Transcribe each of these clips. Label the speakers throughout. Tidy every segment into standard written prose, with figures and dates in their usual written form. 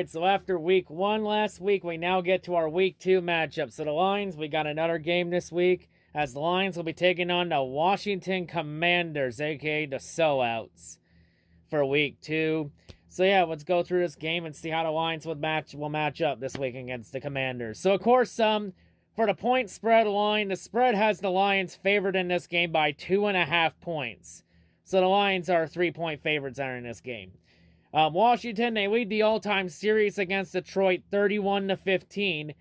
Speaker 1: Alright, so after week 1 last week, we now get to our week 2 matchup. So the Lions, we got another game this week, as the Lions will be taking on the Washington Commanders, aka the Sellouts, for week 2. So yeah, let's go through this game and see how the Lions will match up this week against the Commanders. So of course, for the point spread line, the spread has the Lions favored in this game by 2.5 points. So the Lions are 3-point favorites entering this game. Washington, they lead the all-time series against Detroit 31-15.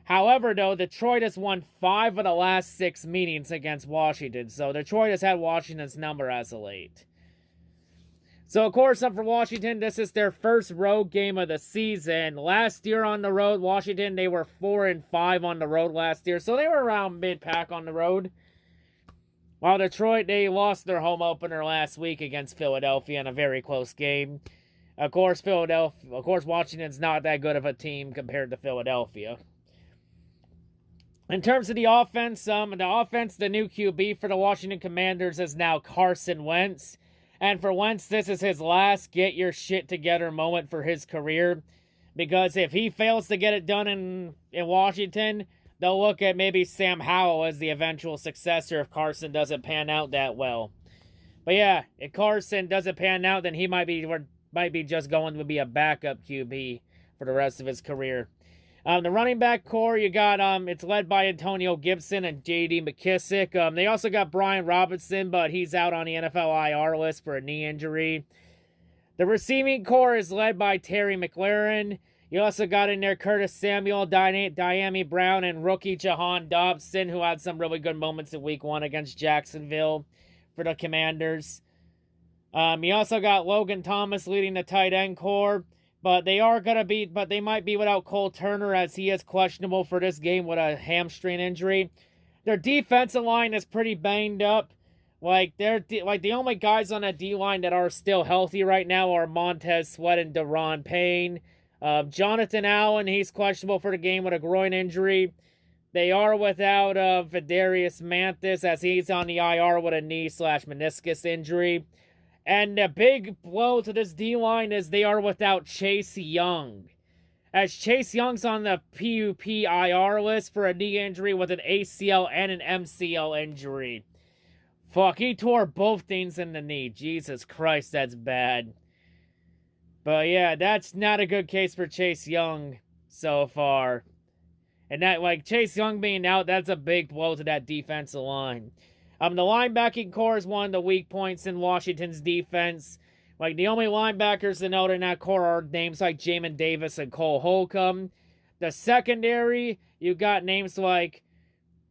Speaker 1: However, though, Detroit has won 5 of the last 6 meetings against Washington. So Detroit has had Washington's number as of late. So, of course, for Washington, this is their first road game of the season. Last year on the road, Washington, they were 4-5 on the road last year. So they were around mid-pack on the road. While Detroit, they lost their home opener last week against Philadelphia in a very close game. Of course, Washington's not that good of a team compared to Philadelphia. In terms of the offense, the new QB for the Washington Commanders is now Carson Wentz. And for Wentz, this is his last get-your-shit-together moment for his career. Because if he fails to get it done in Washington, they'll look at maybe Sam Howell as the eventual successor if Carson doesn't pan out that well. But yeah, if Carson doesn't pan out, then he might be just going to be a backup QB for the rest of his career. The running back core, you got, it's led by Antonio Gibson and J.D. McKissick. They also got Brian Robinson, but he's out on the NFL IR list for a knee injury. The receiving core is led by Terry McLaurin. You also got in there Curtis Samuel, Diami Brown, and rookie Jahan Dobson, who had some really good moments in week 1 against Jacksonville for the Commanders. You also got Logan Thomas leading the tight end core. But they might be without Cole Turner as he is questionable for this game with a hamstring injury. Their defensive line is pretty banged up. The only guys on that D-line that are still healthy right now are Montez Sweat and Daron Payne. Jonathan Allen, he's questionable for the game with a groin injury. They are without Vidarius Mantis as he's on the IR with a knee/meniscus injury. And the big blow to this D-line is they are without Chase Young. As Chase Young's on the PUP IR list for a knee injury with an ACL and an MCL injury. Fuck, he tore both things in the knee. Jesus Christ, that's bad. But yeah, that's not a good case for Chase Young so far. And that, Chase Young being out, that's a big blow to that defensive line. The linebacking core is one of the weak points in Washington's defense. The only linebackers to note in that core are names like Jamin Davis and Cole Holcomb. The secondary, you got names like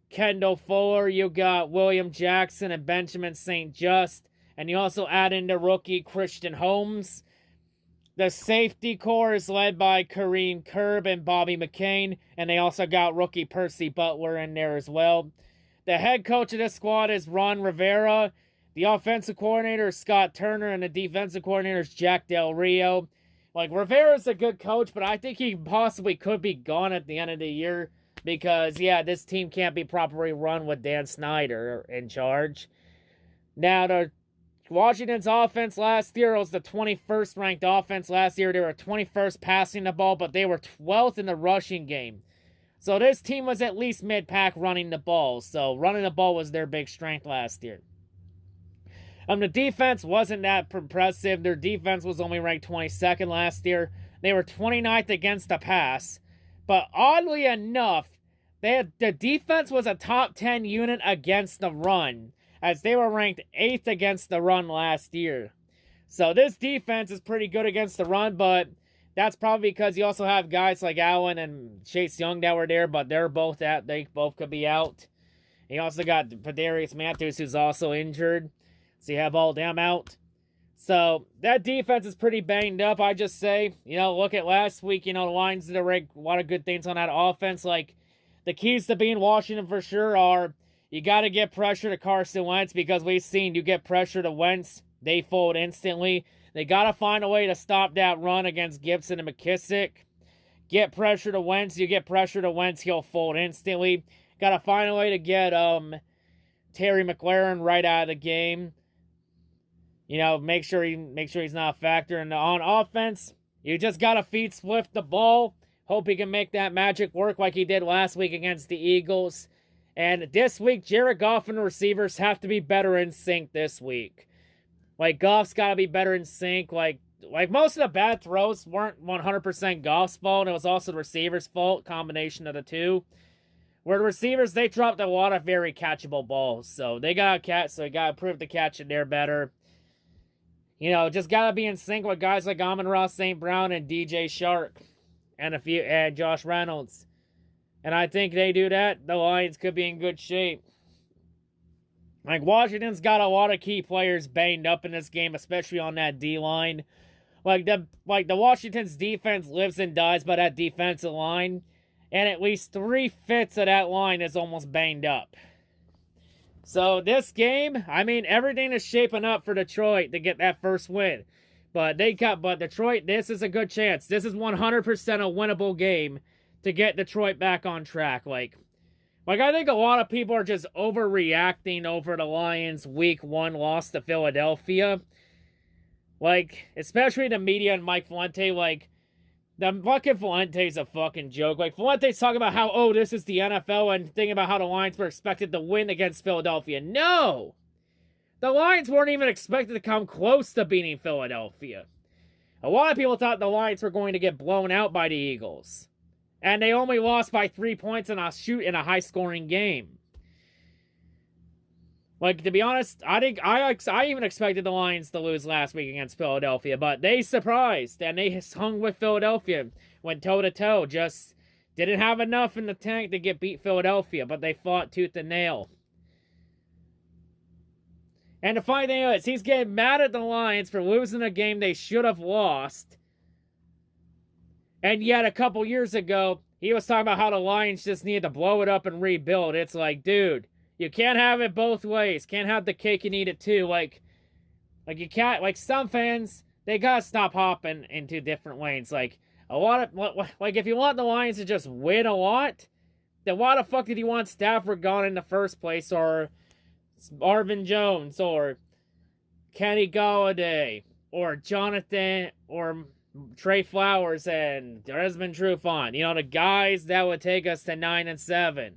Speaker 1: Kendall Fuller, you got William Jackson and Benjamin St. Just, and you also add in the rookie Christian Holmes. The safety core is led by Kareem Kerb and Bobby McCain, and they also got rookie Percy Butler in there as well. The head coach of this squad is Ron Rivera. The offensive coordinator is Scott Turner, and the defensive coordinator is Jack Del Rio. Rivera's a good coach, but I think he possibly could be gone at the end of the year because, yeah, this team can't be properly run with Dan Snyder in charge. Now, the Washington's offense last year was the 21st ranked offense last year. They were 21st passing the ball, but they were 12th in the rushing game. So this team was at least mid-pack running the ball. So running the ball was their big strength last year. The defense wasn't that impressive. Their defense was only ranked 22nd last year. They were 29th against the pass. But oddly enough, the defense was a top 10 unit against the run, as they were ranked 8th against the run last year. So this defense is pretty good against the run, but that's probably because you also have guys like Allen and Chase Young that were there, but they're both out. They both could be out. You also got Vidarius Mantis, who's also injured. So you have all them out. So that defense is pretty banged up, I just say. Look at last week. The Lions did a lot of good things on that offense. The keys to being Washington for sure are you got to get pressure to Carson Wentz because we've seen you get pressure to Wentz, they fold instantly. They got to find a way to stop that run against Gibson and McKissick. Get pressure to Wentz. You get pressure to Wentz, he'll fold instantly. Got to find a way to get Terry McLaurin right out of the game. Make sure he's not a factor. And on offense, You just gotta feed Swift the ball. Hope he can make that magic work like he did last week against the Eagles. And this week, Jared Goff and the receivers have to be better in sync this week. Like, Goff's gotta be better in sync. Like most of the bad throws weren't 100% Goff's fault. It was also the receiver's fault, combination of the two. Where the receivers, they dropped a lot of very catchable balls. So they gotta catch, so they gotta prove the catch in there better. You know, just gotta be in sync with guys like Amon-Ra St. Brown and DJ Shark. And Josh Reynolds. And I think they do that, the Lions could be in good shape. Like, Washington's got a lot of key players banged up in this game, especially on that D-line. Like the Washington's defense lives and dies by that defensive line. And at least 3/5 of that line is almost banged up. So this game, I mean, everything is shaping up for Detroit to get that first win. But Detroit, this is a good chance. This is 100% a winnable game to get Detroit back on track. Like I think a lot of people are just overreacting over the Lions' Week 1 loss to Philadelphia. Like, especially the media and Mike Fuente, like, the fucking Fuente's a fucking joke. Like, Fuente's talking about how, oh, this is the NFL, and thinking about how the Lions were expected to win against Philadelphia. No! The Lions weren't even expected to come close to beating Philadelphia. A lot of people thought the Lions were going to get blown out by the Eagles. And they only lost by 3 points in a high-scoring game. Like, to be honest, I even expected the Lions to lose last week against Philadelphia, but they surprised, and they hung with Philadelphia, went toe-to-toe, just didn't have enough in the tank to beat Philadelphia, but they fought tooth and nail. And the funny thing is, he's getting mad at the Lions for losing a game they should have lost. And yet, a couple years ago, he was talking about how the Lions just needed to blow it up and rebuild. It's like, dude, you can't have it both ways. Can't have the cake and eat it too. Like you can't, like, some fans, they gotta stop hopping into different lanes. Like, if you want the Lions to just win a lot, then why the fuck did you want Stafford gone in the first place, or Marvin Jones, or Kenny Golladay, or Jonathan, or Trey Flowers and Desmond Trufant? You know, the guys that would take us to 9-7.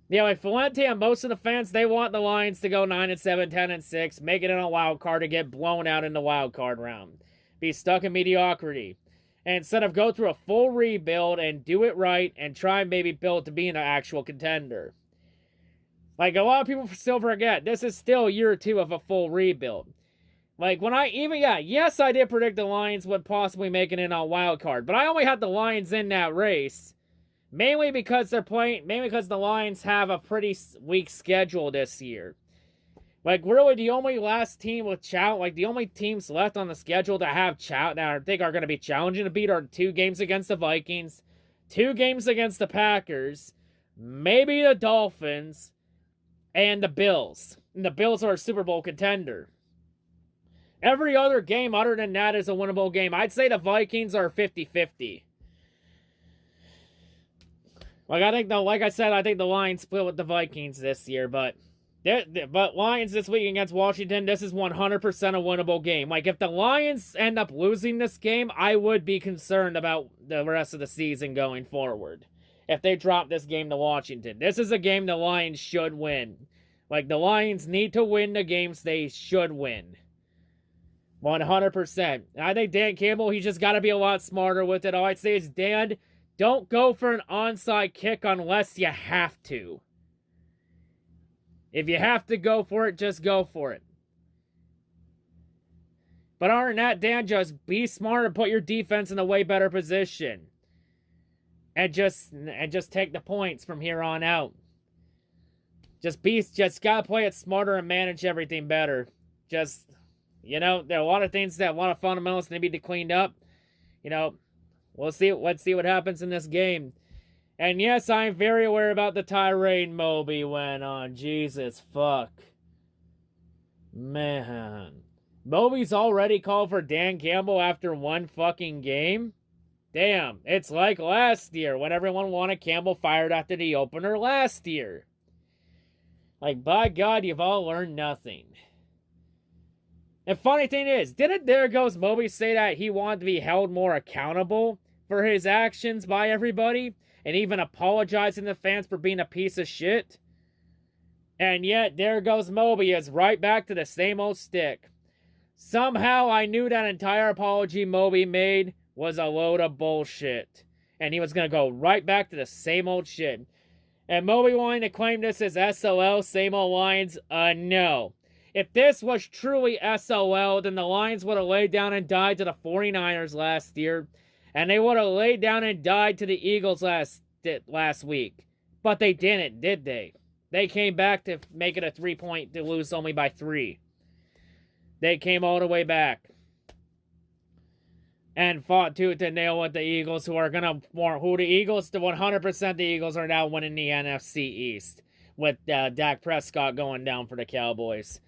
Speaker 1: Yeah, like Fuente and most of the fans, they want the Lions to go 9-7, 10-6, make it in a wild card, to get blown out in the wild card round. Be stuck in mediocrity. And instead of go through a full rebuild and do it right and try and maybe build to be an actual contender. Like, a lot of people still forget, this is still year 2 of a full rebuild. Like, yes, I did predict the Lions would possibly make it in on wild card, but I only had the Lions in that race, mainly because the Lions have a pretty weak schedule this year. Like, really, the only last team with the only teams left on the schedule that have that I think are going to be challenging to beat are 2 games against the Vikings, 2 games against the Packers, maybe the Dolphins, and the Bills. And the Bills are a Super Bowl contender. Every other game other than that is a winnable game. I'd say the Vikings are 50-50. Like I said, I think the Lions split with the Vikings this year, but Lions this week against Washington, this is 100% a winnable game. Like, if the Lions end up losing this game, I would be concerned about the rest of the season going forward. If they drop this game to Washington. This is a game the Lions should win. Like, the Lions need to win the games they should win. 100%. And I think Dan Campbell, he's just got to be a lot smarter with it. All I'd say is, Dan, don't go for an onside kick unless you have to. If you have to go for it, just go for it. But other than that, Dan, just be smart and put your defense in a way better position. And just take the points from here on out. Just gotta play it smarter and manage everything better. Just, you know, there are a lot of things a lot of fundamentals need to be cleaned up. You know, let's see what happens in this game. And yes, I'm very aware about the tirade Moby went on. Jesus fuck. Man. Moby's already called for Dan Campbell after one fucking game? Damn, it's like last year when everyone wanted Campbell fired after the opener last year. Like, by God, you've all learned nothing. And funny thing is, didn't DerGoesMobby say that he wanted to be held more accountable for his actions by everybody? And even apologizing to fans for being a piece of shit? And yet, DerGoesMobby is right back to the same old stick. Somehow, I knew that entire apology Moby made was a load of bullshit. And he was going to go right back to the same old shit. And Moby wanting to claim this as SOL, same old Lions? No. If this was truly SOL, then the Lions would have laid down and died to the 49ers last year. And they would have laid down and died to the Eagles last week. But they didn't, did they? They came back to make it a 3-point to lose only by 3. They came all the way back. And fought tooth and nail with the Eagles, the 100% the Eagles are now winning the NFC East. With Dak Prescott going down for the Cowboys.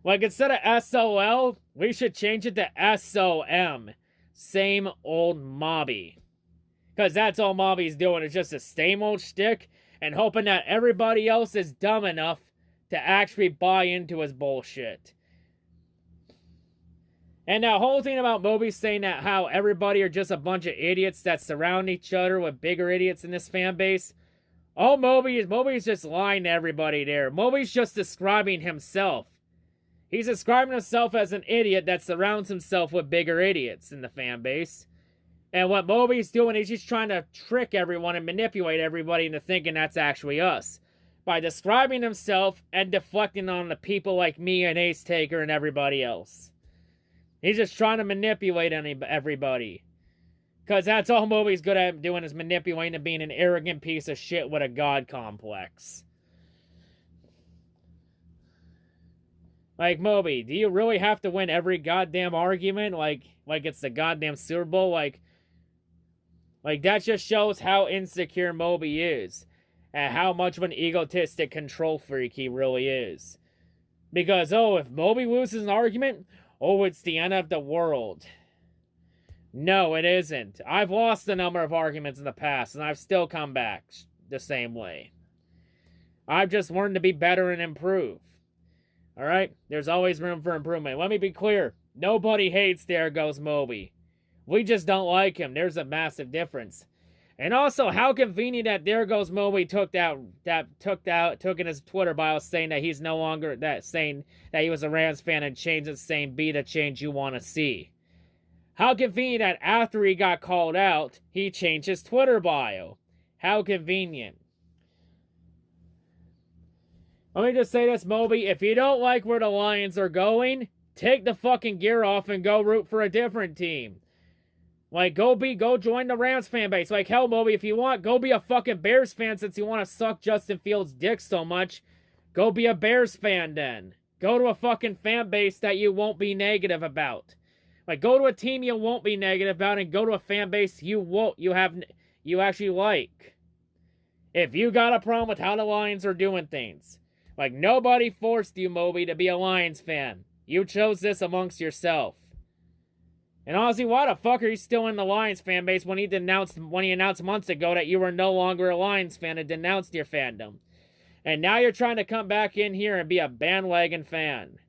Speaker 1: Like, instead of SOL, we should change it to SOM. Same old Mobby. Because that's all Mobby's doing. It's just the same old shtick. And hoping that everybody else is dumb enough to actually buy into his bullshit. And that whole thing about Moby saying that how everybody are just a bunch of idiots that surround each other with bigger idiots in this fan base. Oh, Moby's just lying to everybody there. Moby's just describing himself. He's describing himself as an idiot that surrounds himself with bigger idiots in the fan base. And what Moby's doing is he's trying to trick everyone and manipulate everybody into thinking that's actually us. By describing himself and deflecting on the people like me and Ace Taker and everybody else. He's just trying to manipulate everybody. Because that's all Moby's good at doing is manipulating and being an arrogant piece of shit with a god complex. Like, Moby, do you really have to win every goddamn argument? Like it's the goddamn Super Bowl? Like, that just shows how insecure Moby is. And how much of an egotistic control freak he really is. Because, if Moby loses an argument, it's the end of the world. No, it isn't. I've lost a number of arguments in the past, and I've still come back the same way. I've just learned to be better and improve. Alright? There's always room for improvement. Let me be clear. Nobody hates DerGoesMobby. We just don't like him. There's a massive difference. And also, how convenient that DerGoesMobby took in his Twitter bio saying that he's no longer saying that he was a Rams fan and changed it saying be the change you want to see. How convenient that after he got called out, he changed his Twitter bio. How convenient. Let me just say this, Moby. If you don't like where the Lions are going, take the fucking gear off and go root for a different team. Like, go join the Rams fan base. Like, hell, Moby, if you want, go be a fucking Bears fan since you want to suck Justin Fields' dick so much. Go be a Bears fan then. Go to a fucking fan base that you won't be negative about. Like, go to a team you won't be negative about and go to a fan base you actually like. If you got a problem with how the Lions are doing things. Like, nobody forced you, Moby, to be a Lions fan. You chose this amongst yourself. And honestly, why the fuck are you still in the Lions fan base when he announced months ago that you were no longer a Lions fan and denounced your fandom? And now you're trying to come back in here and be a bandwagon fan.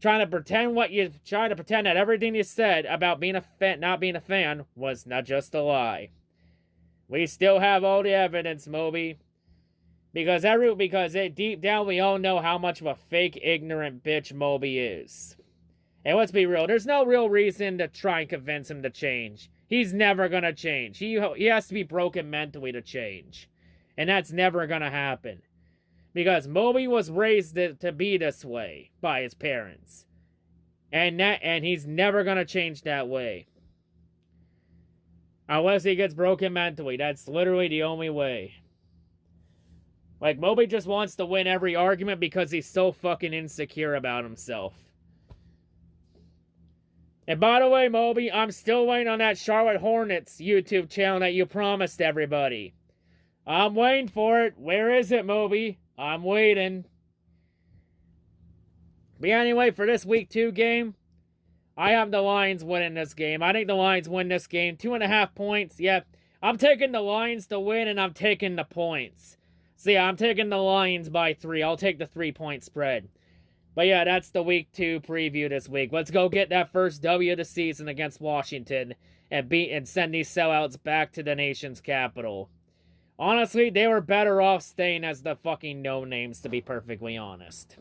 Speaker 1: Trying to pretend that everything you said about being a fan, not being a fan was not just a lie. We still have all the evidence, Moby. Because deep down we all know how much of a fake, ignorant bitch Moby is. And let's be real, there's no real reason to try and convince him to change. He's never gonna change. He has to be broken mentally to change. And that's never gonna happen. Because Moby was raised to be this way by his parents. And he's never gonna change that way. Unless he gets broken mentally. That's literally the only way. Like, Moby just wants to win every argument because he's so fucking insecure about himself. And by the way, Moby, I'm still waiting on that Charlotte Hornets YouTube channel that you promised everybody. I'm waiting for it. Where is it, Moby? I'm waiting. But anyway, for this Week 2 game, I have the Lions winning this game. I think the Lions win this game. 2.5 points. Yeah, I'm taking the Lions to win, and I'm taking the points. So yeah, I'm taking the Lions by 3. I'll take the 3-point spread. But yeah, that's the week 2 preview this week. Let's go get that first W of the season against Washington and send these sellouts back to the nation's capital. Honestly, they were better off staying as the fucking no-names, to be perfectly honest.